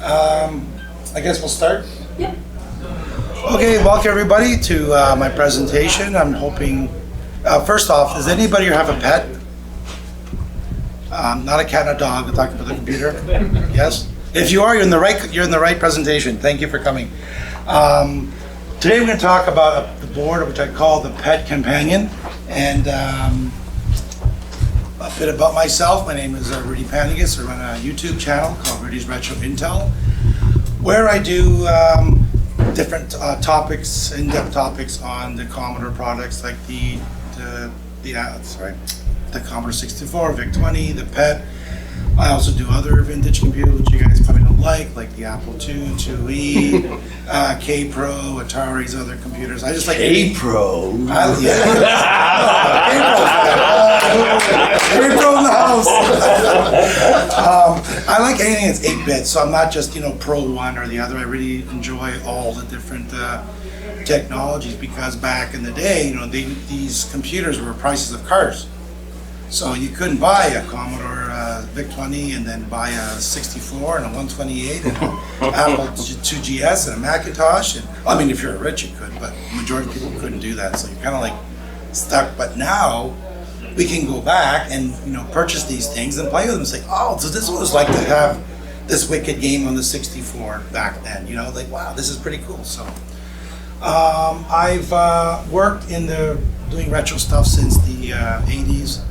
I guess we'll start. Yep. Okay, welcome everybody to my presentation. I'm hoping, first off, does anybody here have a pet? Not a cat and a dog. I'm talking about the computer. Yes. If you are, you're in the right presentation. Thank you for coming. Today we're going to talk about the board, which I call the Pet Companion, and a bit about myself. My name is Rudy Panigas. I run a YouTube channel called Rudy's Retro Intel, where I do different topics, in-depth topics on the Commodore products, like the Commodore 64, VIC-20, the PET. I also do other vintage computers, which you guys probably don't like the Apple II, IIe, K-Pro, Atari's, other computers. I just like K-Pro. K-Pro in the house. I like anything that's 8-bit, so I'm not just, pro one or the other. I really enjoy all the different technologies, because back in the day, these computers were prices of cars. So you couldn't buy a Commodore VIC-20 and then buy a 64 and a 128 and an Apple IIgs and a Macintosh. And if you're rich, you could, but the majority of people couldn't do that. So you're kind of like stuck. But now we can go back and purchase these things and play with them and say, oh, so this is what it was like to have this wicked game on the 64 back then. Wow, this is pretty cool. So I've worked in doing retro stuff since the 80s.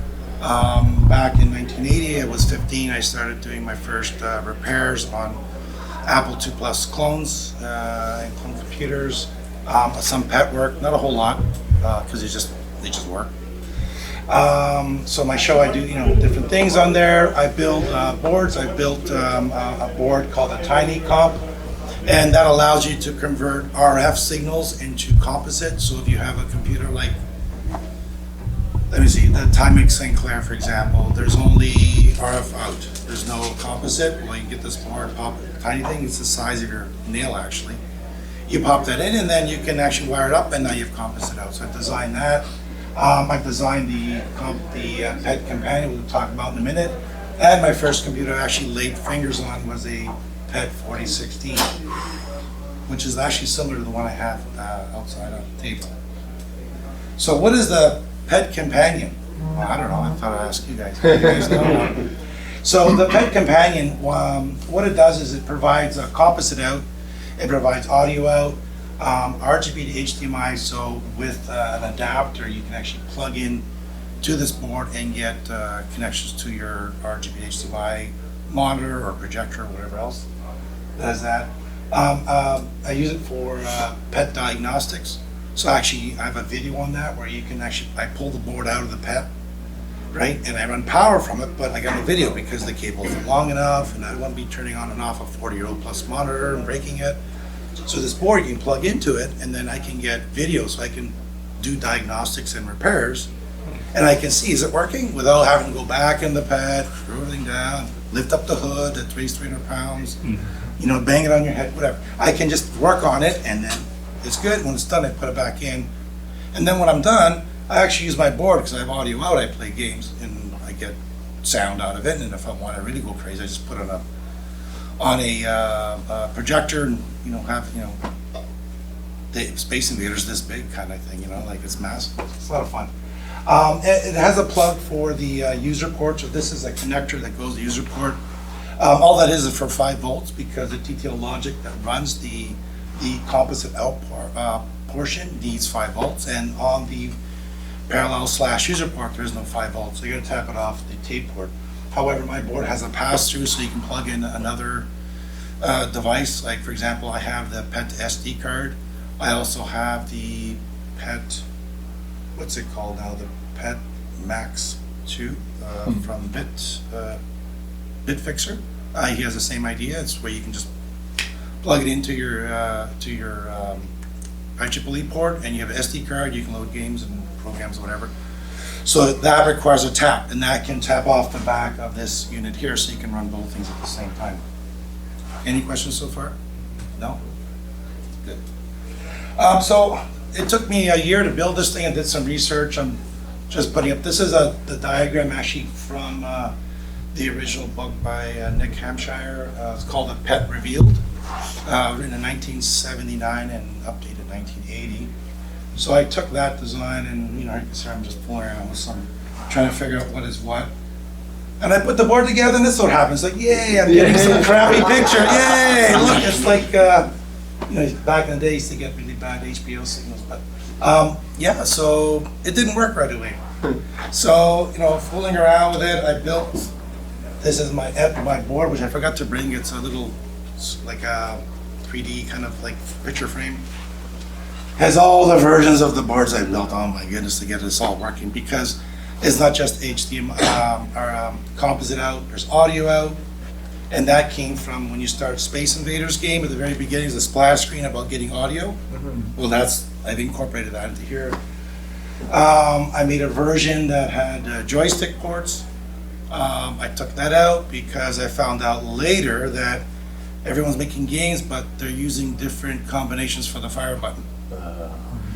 Back in 1980, I was 15. I started doing my first repairs on Apple II Plus clones and clone computers. Some pet work, not a whole lot, because they just work. So my show, I do different things on there. I build boards. I built a board called a Tiny Comp, and that allows you to convert RF signals into composite. So if you have a computer like, let me see, the Timex St. Clair, for example, there's only RF out. There's no composite. Well, you get this board, pop it, tiny thing. It's the size of your nail, actually. You pop that in, and then you can actually wire it up, and now you have composite out. So I've designed that. I've designed the Pet Companion, we'll talk about in a minute. And my first computer I actually laid fingers on was a Pet 4016, which is actually similar to the one I have outside on the table. So what is the Pet Companion? Well, I don't know. I thought I'd ask you guys. You guys know. So the Pet Companion, what it does is it provides a composite out. It provides audio out, RGB to HDMI. So with an adapter, you can actually plug in to this board and get connections to your RGB to HDMI monitor or projector or whatever else does that. I use it for pet diagnostics. So actually, I have a video on that where you can I pull the board out of the pet, right? And I run power from it, but I got a video because the cable isn't long enough, and I don't want to be turning on and off a 40-year-old plus monitor and breaking it. So this board, you can plug into it, and then I can get video, so I can do diagnostics and repairs, and I can see, is it working? Without having to go back in the pet, screw everything down, lift up the hood that weighs 300 pounds, bang it on your head, whatever. I can just work on it, and then it's good. When it's done, I put it back in. And then when I'm done, I actually use my board because I have audio out. I play games and I get sound out of it. And if I want to really go crazy, I just put it on a projector and, have, the Space Invaders this big kind of thing, like it's massive. It's a lot of fun. It has a plug for the user port. So this is a connector that goes to the user port. All that is for 5 volts because the TTL logic that runs the composite out portion needs 5 volts, and on the parallel/user port there is no 5 volts, so you got to tap it off the tape port. However, my board has a pass-through, so you can plug in another device. Like for example, I have the PET SD card. I also have the PET, what's it called now? The PET Max 2 from BitFixer. He has the same idea. It's where you can just plug it into your IEEE port, and you have an SD card. You can load games and programs or whatever. So that requires a tap, and that can tap off the back of this unit here, so you can run both things at the same time. Any questions so far? No? Good. So it took me a year to build this thing. I did some research. I'm just putting up. This is the diagram actually from the original book by Nick Hampshire. It's called A Pet Revealed, written in 1979 and updated in 1980. So I took that design and, you know, you can see I'm just fooling around with some, trying to figure out what is what. And I put the board together and this is what happens. Like, yay, I'm getting some crappy picture. Yay, look, it's like, you know, back in the day, I used to get really bad HBO signals. But yeah, so it didn't work right away. So, you know, fooling around with it, I built, this is my board, which I forgot to bring. It's a little, like a 3D kind of like picture frame. Has all the versions of the boards I built, oh my goodness, to get this all working, because it's not just HDMI or composite out, there's audio out, and that came from when you start Space Invaders game at the very beginning, is a splash screen about getting audio. Well, I've incorporated that into here. I made a version that had joystick ports. I took that out because I found out later that everyone's making games, but they're using different combinations for the fire button.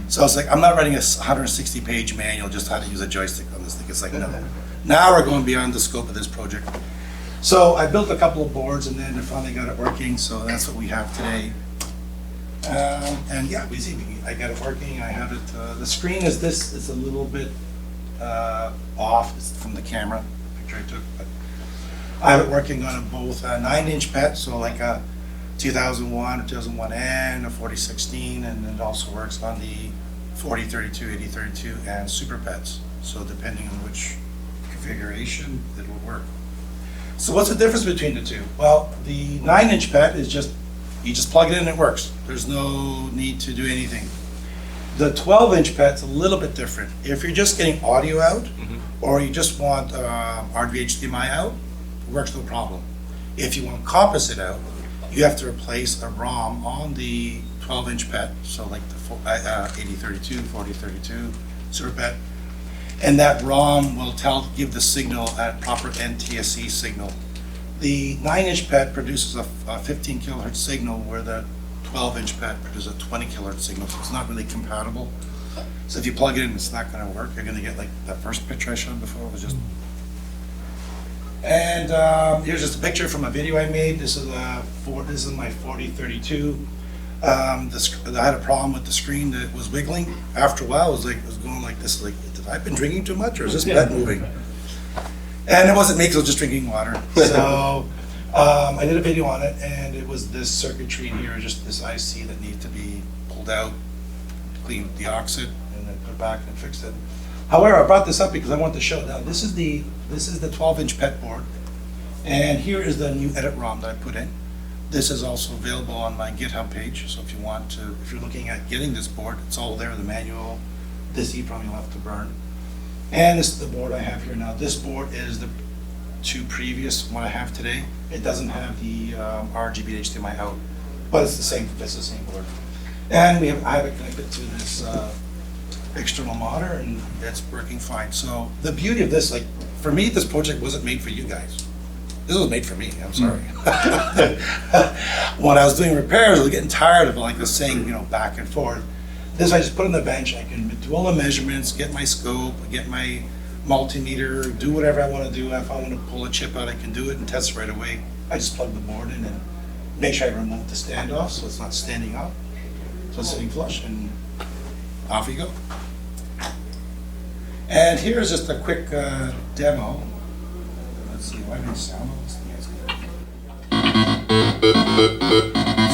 So I was like, I'm not writing a 160-page manual just how to use a joystick on this thing. It's like, no. Now we're going beyond the scope of this project. So I built a couple of boards and then I finally got it working, so that's what we have today. And yeah, we see, I got it working, I have it, the screen is this, it's a little bit off, it's from the camera picture I took, but I have it working on both a 9-inch PET, so like a 2001 or 2001N, a 4016, and it also works on the 4032, 8032, and Super PETs. So depending on which configuration, it will work. So what's the difference between the two? Well, the 9-inch PET is just, you just plug it in and it works. There's no need to do anything. The 12-inch PET's a little bit different. If you're just getting audio out, or you just want RDHDMI out, it works no problem. If you want composite out, you have to replace a ROM on the 12-inch PET, so like the 8032, 4032 Super PET, and that ROM will give the signal a proper NTSC signal. The 9-inch PET produces a 15 kilohertz signal, where the 12-inch PET produces a 20 kilohertz signal, so it's not really compatible. So if you plug it in, it's not going to work. You're going to get like that first picture I showed before. It was just. And here's just a picture from a video I made. This is my 4032. I had a problem with the screen that was wiggling. After a while, it was going like this. Like, have I been drinking too much, or is this PET moving? And it wasn't me, because I was just drinking water. So I did a video on it, and it was this circuitry in here, just this IC that needed to be pulled out, clean the oxide, and then put it back and fixed it. However, I brought this up because I want to show. Now, this is the 12-inch PET board, and here is the new edit ROM that I put in. This is also available on my GitHub page, so if you're looking at getting this board, it's all there, the manual. This EEPROM you'll have to burn. And this is the board I have here now. This board is the two previous one I have today. It doesn't have the RGB HDMI out, but it's the same board. And I have it connected to this external monitor, and it's working fine. So the beauty of this, like, for me, this project wasn't made for you guys. This was made for me, I'm sorry. When I was doing repairs, I was getting tired of like this saying, you know, back and forth. This I just put on the bench, I can do all the measurements, get my scope, get my multimeter, do whatever I want to do. If I want to pull a chip out, I can do it and test right away. I just plug the board in and make sure I remove the standoff so it's not standing up. So it's sitting flush, and off you go. And here's just a quick demo. Let's see, why didn't sound on this thing?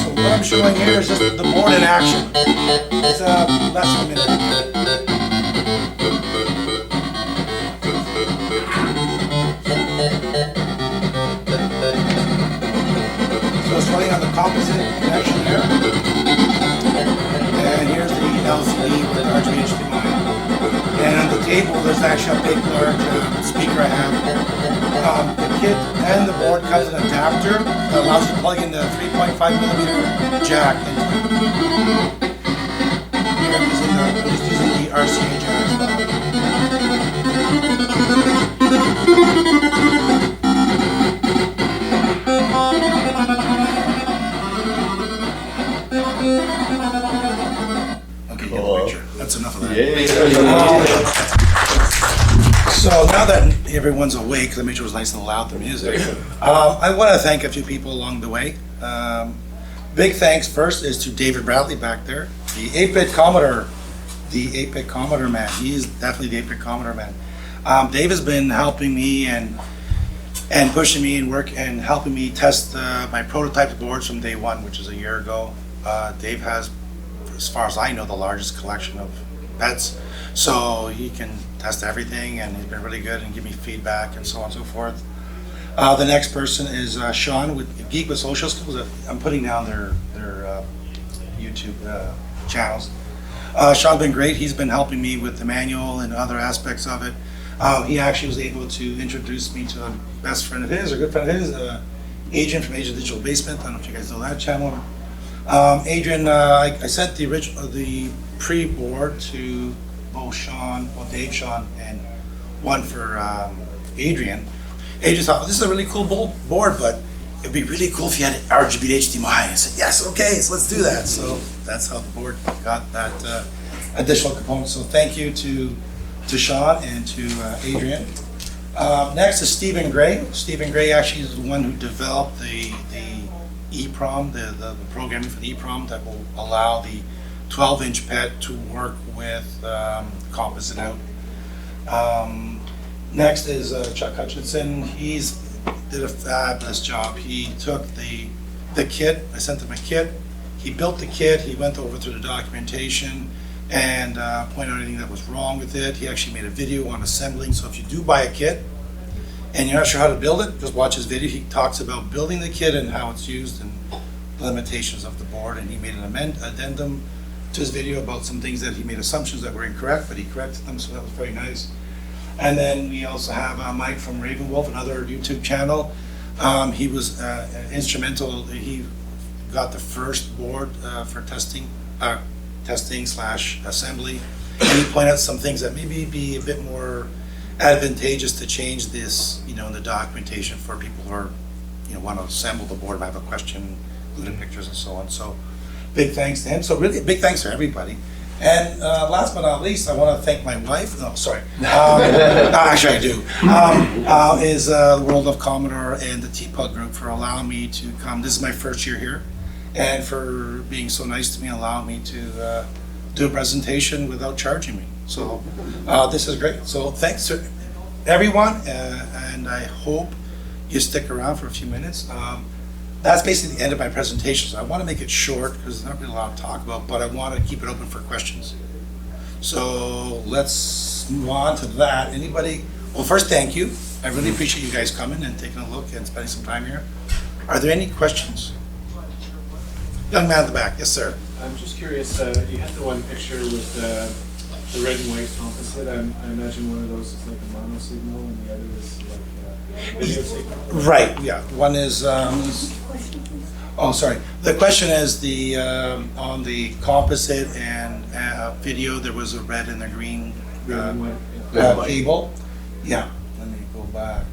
So what I'm showing here is just the board in action. It's less than a minute. So it's running on the composite connection here. And here's the LCD with the RGB HDMI. And on the table, there's actually a big large speaker I have. The kit and the board comes with an adapter that allows you to plug in the 3.5mm jack into it. Here I'm just using the RCA jack as well. Okay, you get the picture. That's enough of that. Yeah. So now that everyone's awake, because I made sure it was nice and loud, the music. I want to thank a few people along the way. Big thanks first is to David Bradley back there, the 8-bit Commodore, man. He's definitely the 8-bit Commodore man. Dave has been helping me and pushing me and work and helping me test my prototype boards from day one, which is a year ago. Dave has, as far as I know, the largest collection of pets, so he can test everything, and he's been really good and give me feedback and so on and so forth. The next person is Sean with Geek with Social Skills. I'm putting down their YouTube channels. Sean's been great. He's been helping me with the manual and other aspects of it. He actually was able to introduce me to a best friend of his, or good friend of his, Adrian from Asian Digital Basement. I don't know if you guys know that channel. Adrian, I sent the pre-board to both Dave, Sean, and one for Adrian. Adrian thought, this is a really cool board, but it'd be really cool if you had RGB HDMI. I said, yes, okay, so let's do that. So that's how the board got that additional component. So thank you to Sean and to Adrian. Next is Stephen Gray. Stephen Gray actually is the one who developed the EEPROM, the programming for the EEPROM that will allow the 12-inch pet to work with composite out. Next is Chuck Hutchinson. He's did a fabulous job. He took the kit, I sent him a kit, he built the kit, he went over through the documentation and pointed out anything that was wrong with it. He actually made a video on assembling, so if you do buy a kit and you're not sure how to build it, just watch his video. He talks about building the kit and how it's used and the limitations of the board, and he made an addendum to his video about some things that he made assumptions that were incorrect, but he corrected them, so that was very nice. And then we also have Mike from Raven Wolf, another YouTube channel. He was instrumental. He got the first board for testing / assembly, and he pointed out some things that maybe be a bit more advantageous to change this, in the documentation for people who are, want to assemble the board, have a question, including pictures and so on. So big thanks to him. So really big thanks to everybody. And last but not least, I want to thank my wife. No, sorry. Actually, I do. Is the World of Commodore and the Teapot Group for allowing me to come. This is my first year here, and for being so nice to me, allowing me to do a presentation without charging me. So this is great. So thanks to everyone, and I hope you stick around for a few minutes. That's basically the end of my presentation. So I want to make it short because there's not really a lot to talk about, but I want to keep it open for questions. So let's move on to that. Anybody? Well, first, thank you. I really appreciate you guys coming and taking a look and spending some time here. Are there any questions? Young man in the back. Yes, sir. I'm just curious, you had the one picture with the red and white composite. I imagine one of those is like a mono signal and the other is like a video signal. Right, yeah. One is, oh, sorry. The question is on the composite and video, there was a red and a green cable. Yeah, let me go back.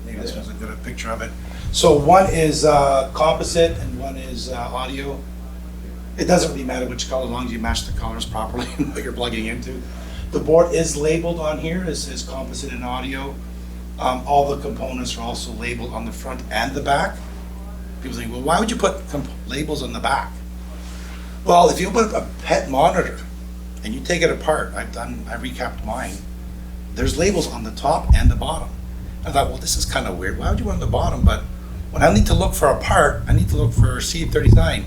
Maybe this was a good picture of it. So one is composite and one is audio. It doesn't really matter which color, as long as you match the colors properly and what you're plugging into. The board is labeled on here. It says composite and audio. All the components are also labeled on the front and the back. People think, well, why would you put labels on the back? Well, if you put a pet monitor and you take it apart, I recapped mine, there's labels on the top and the bottom. I thought, well, this is kind of weird. Why would you want the bottom? But when I need to look for a part, I need to look for C39.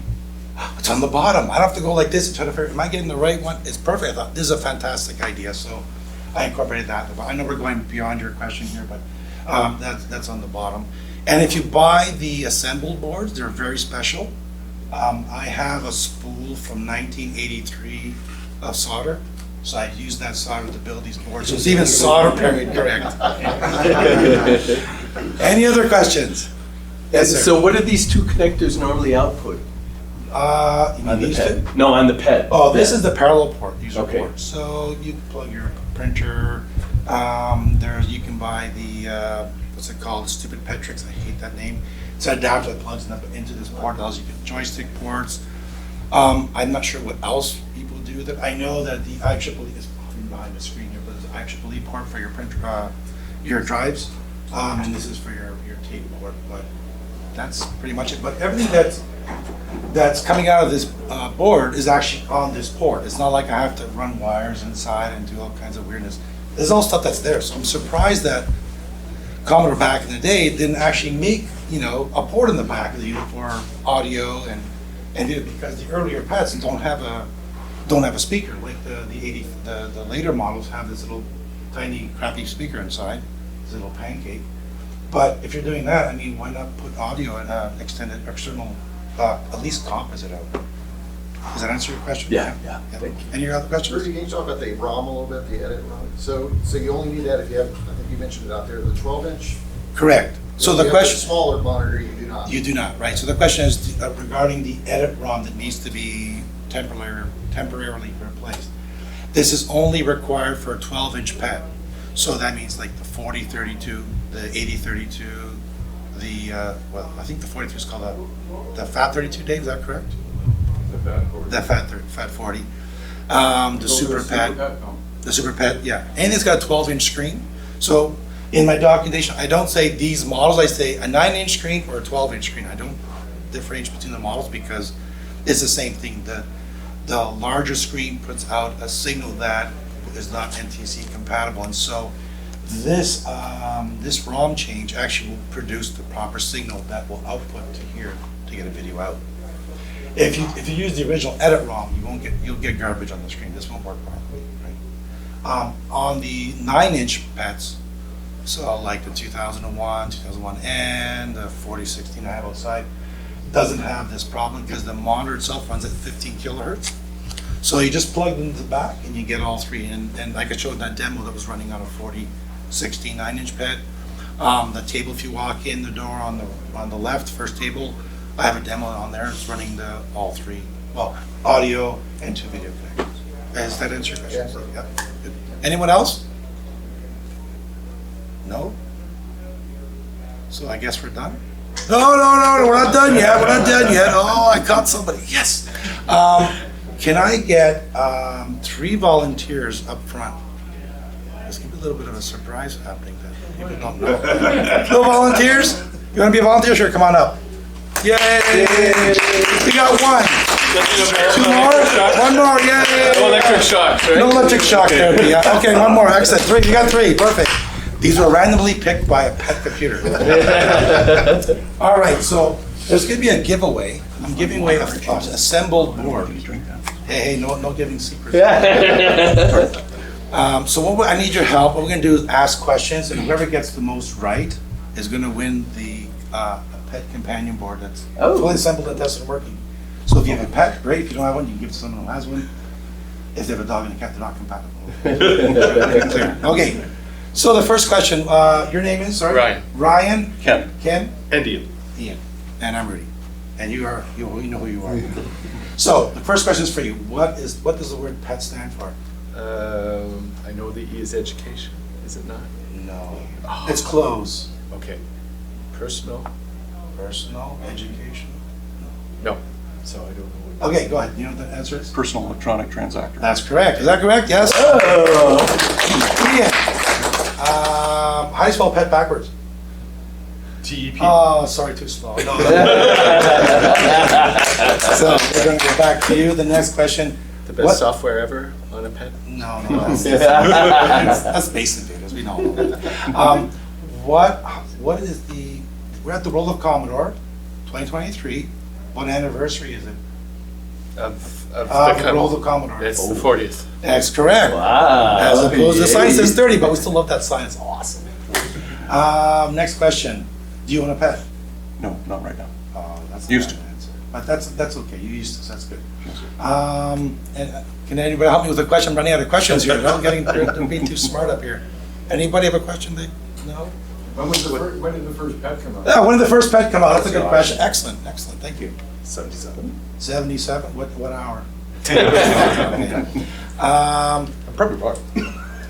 It's on the bottom. I don't have to go like this and try to figure, am I getting the right one? It's perfect. I thought, this is a fantastic idea. So I incorporated that. I know we're going beyond your question here, but that's on the bottom. And if you buy the assembled boards, they're very special. I have a spool from 1983 of solder. So I used that solder to build these boards. So it's even solder period correct. Any other questions? Yes, sir. So what do these two connectors normally output? On the pet? No, on the pet. Oh, this is the parallel port, user Okay. port. So you can plug your printer. You can buy the, what's it called? Stupid Petrix. I hate that name. It's an adapter that plugs into this port. Allows you to get joystick ports. I'm not sure what else people do with it. I know that the IEEE is behind the screen here, but there's an IEEE port for your printer, your drives, and this is for your tape board, but that's pretty much it. But everything that's coming out of this board is actually on this port. It's not like I have to run wires inside and do all kinds of weirdness. There's all stuff that's there, so I'm surprised that Commodore back in the day didn't actually make, a port in the back of the unit for audio and did it because the earlier pets don't have a speaker like the later models have this little tiny crappy speaker inside, this little pancake. But if you're doing that, I mean, why not put audio and extended external, at least composite out? Does that answer your question? Yeah. Thank you. Any other questions? Rudy, can you talk about the ROM a little bit, the edit ROM? So you only need that if you have, I think you mentioned it out there, the 12-inch? Correct. So the If you have question. a smaller monitor, you do not. You do not, right? So the question is regarding the edit ROM that needs to be temporarily replaced. This is only required for a 12-inch pad. So that means like the 4032, the 8032, I think the 42 is called the Fat 32, Dave, is that correct? The Fat 40. The Super Pad. The Super Pad, yeah. And it's got a 12-inch screen. So in my documentation, I don't say these models, I say a 9-inch screen or a 12-inch screen. I don't differentiate between the models because it's the same thing. The larger screen puts out a signal that is not NTC compatible. And so this ROM change actually will produce the proper signal that will output to here to get a video out. If you use the original edit ROM, you'll get garbage on the screen. This won't work properly, right? On the 9-inch pets, so like the 2001, 2001N, the 4016 I have outside, doesn't have this problem because the monitor itself runs at 15 kilohertz. So you just plug them into the back and you get all three. And like I showed that demo that was running on a 4016 9-inch pet. The table, if you walk in the door on the left, first table, I have a demo on there. It's running all three, well, audio and 2 video connections. Does that answer your question? Yes. Yeah. Good. Anyone else? No? So I guess we're done? No, we're not done yet. Oh, I caught somebody. Yes. Can I get 3 volunteers up front? Let's give a little bit of a surprise happening that people don't know. No volunteers? You want to be a volunteer? Sure, come on up. Yay! We got 1. 2 more? 1 more, yay! No electric shocks, right? No electric shock therapy, yeah. Okay, 1 more, excellent. 3, you got 3, perfect. These were randomly picked by a pet computer. All right, so there's going to be a giveaway. I'm giving away a assembled board. Hey, no giving secrets. So I need your help. What we're going to do is ask questions, and whoever gets the most right is going to win the pet companion board that's fully assembled and tested and working. So if you have a pet, great. If you don't have one, you can give it to someone who has one. If they have a dog and a cat, they're not compatible. Clear. Okay. So the first question, your name is? Sorry? Ryan. Ryan? Ken. And Ian. Ian. And I'm Rudy. And you know who you are. So the first question is for you. What does the word pet stand for? I know the E is education, is it not? No. It's close. Okay. Personal? Personal, education. No. So I don't know what. Okay, go ahead. You know what the answer is? Personal electronic transactor. That's correct. Is that correct? Yes? Ian. How do you spell pet backwards? TEP. Oh, sorry, too slow. No. So we're going to go back to you. The next question. The best software ever on a pet? No, that's basic data, we know. What is we're at the World of Commodore, 2023. What anniversary is it? Of The World of Commodore. It's the 40th. That's correct. Wow. As opposed to the sign says 30, but we still love that sign, it's awesome. Next question. Do you own a pet? No, not right now. That's Used a bad to. answer. But that's okay, you used to, so that's good. And can anybody help me with a question? I'm running out of questions here. I'm being too smart up here. Anybody have a question? No? When did the first pet come out? Yeah, when did the first pet come out? That's a good question. Excellent, thank you. 77. 77, what hour? Probably right.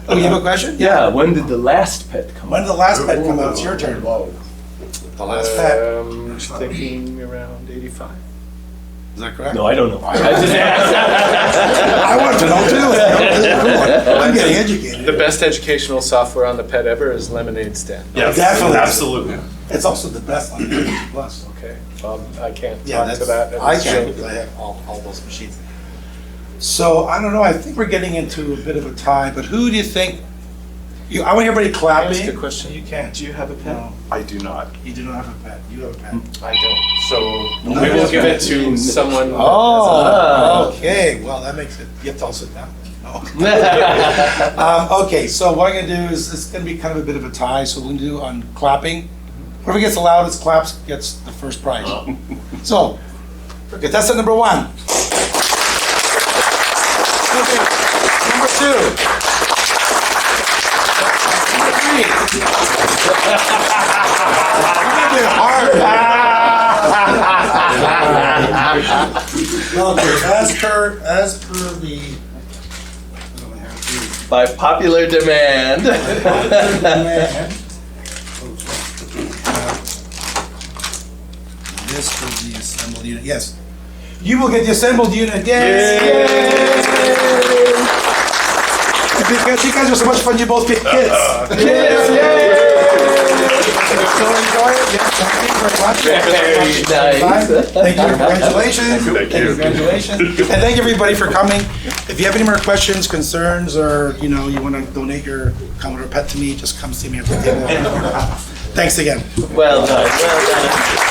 Oh, you have a question? Yeah, when did the last pet come When did the last pet come out? It's your turn. The last pet. Thinking around 85. Is that correct? No, I don't know. I want to know too. I'm getting educated. The best educational software on the pet ever is Lemonade Stand. Yes, Definitely. absolutely. It's also the best on the Plus. Okay, I can't Yeah, talk to that. I can, because I have all those machines. So, I don't know, I think we're getting into a bit of a tie, but who do you think, I want everybody clapping. Ask a question. You can't. Do you have a pet? No, I do not. you do not have a pet. You have a pet. I don't. So No, we will that's give right. it to someone. Oh, okay, well, that makes it, you have to all sit down. No. Okay, so what I'm gonna do is, it's gonna be kind of a bit of a tie, so we're gonna do on clapping. Whoever gets the loudest claps gets the first prize. So, contestant number 1. Number 2. Number 3. You're gonna Okay, as per the. What do I have here? By popular demand. This is the assembled unit, yes. You will get the assembled unit, yay! Because you guys are so much fun, you both get kids. So enjoy it, yes, thank you very much. Very nice. Thank you, congratulations. Thank you. Congratulations. And thank you everybody for coming. If you have any more questions, concerns, or, you want to donate your Commodore pet to me, just come see me at the table. Thanks again. Well done, well done.